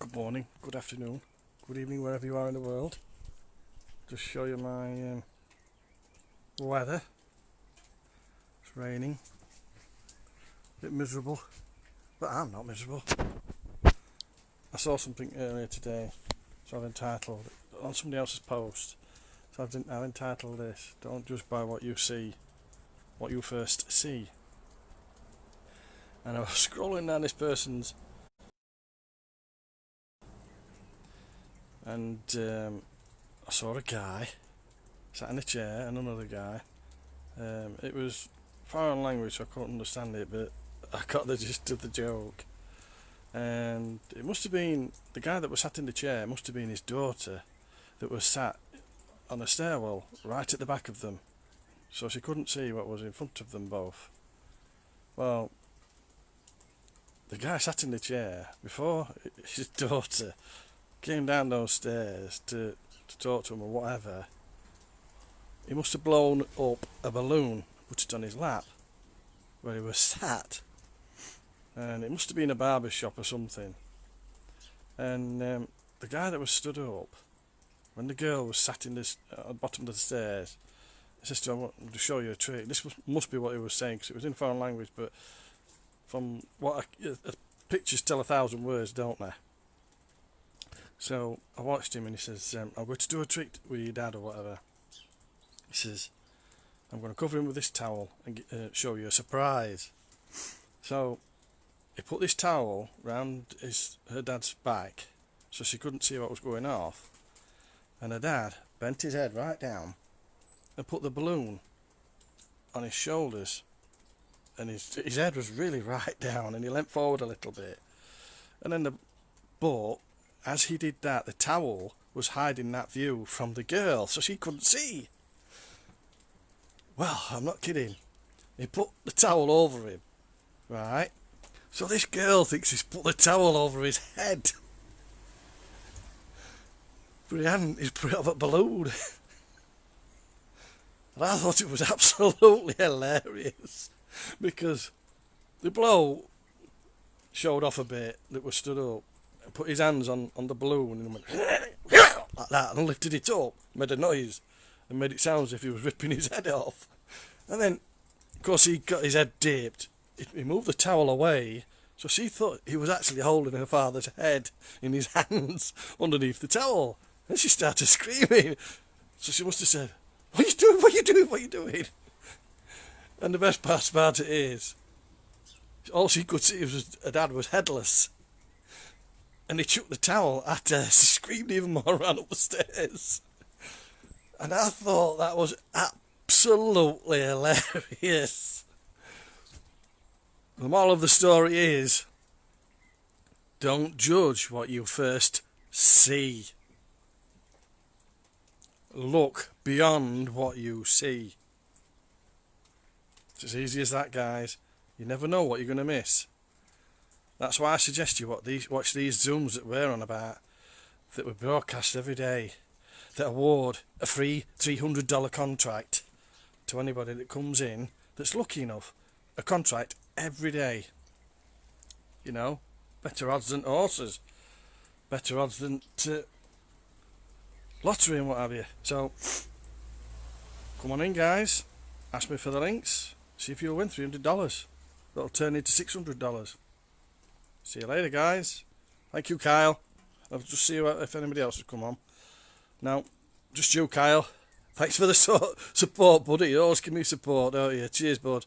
Good morning, good afternoon, good evening, wherever you are in the world. Just show you my weather. It's raining, a bit miserable, but I'm not miserable. I saw something earlier today, so I've entitled on somebody else's post. So I've entitled this: "Don't judge by what you see, what you first see." And I was scrolling down this person's, and I saw a guy sat in a chair and another guy. It was foreign language, so I couldn't understand it, but I got the gist of the joke. And it must have been the guy that was sat in the chair, must have been his daughter that was sat on a stairwell right at the back of them, so she couldn't see what was in front of them both. Well, the guy sat in the chair before his daughter came down those stairs to talk to him or whatever. He must have blown up a balloon, put it on his lap where he was sat, and it must have been a barber shop or something. And the guy that was stood up, when the girl was sat in this at the bottom of the stairs, he says to her, "I want to show you a trick." This must be what he was saying, because it was in foreign language, but from what pictures tell 1,000 words, don't they? So I watched him, and he says, "I'm going to do a trick with your dad or whatever." He says, "I'm going to cover him with this towel and show you a surprise." So he put this towel round her dad's back so she couldn't see what was going off, and her dad bent his head right down and put the balloon on his shoulders, and his head was really right down, and he leant forward a little bit, and then but as he did that, the towel was hiding that view from the girl, so she couldn't see. Well, I'm not kidding. He put the towel over him, right? So this girl thinks he's put the towel over his head, but he hadn't. He's put it over a balloon. And I thought it was absolutely hilarious, because the bloke showed off a bit that was stood up and put his hands on the balloon and went like that and lifted it up, made a noise and made it sound as if he was ripping his head off. And then, of course, he got his head dipped. He moved the towel away, so she thought he was actually holding her father's head in his hands underneath the towel. And she started screaming. So she must have said, "What are you doing? What are you doing? What are you doing?" And the best part about it is, all she could see was her dad was headless. And he chucked the towel at her. She screamed even more, ran up the stairs. And I thought that was absolutely hilarious. The moral of the story is, don't judge what you first see. Look beyond what you see. It's as easy as that, guys. You never know what you're going to miss. That's why I suggest you watch these Zooms that we're on about, that we broadcast every day, that award a free $300 contract to anybody that comes in that's lucky enough. A contract every day. You know, better odds than horses, better odds than lottery and what have you. So come on in, guys, ask me for the links, see if you'll win $300. That'll turn into $600. See you later, guys. Thank you, Kyle. I'll just see if anybody else has come on. Now, just you, Kyle. Thanks for the support, buddy. You always give me support, don't you? Cheers, bud.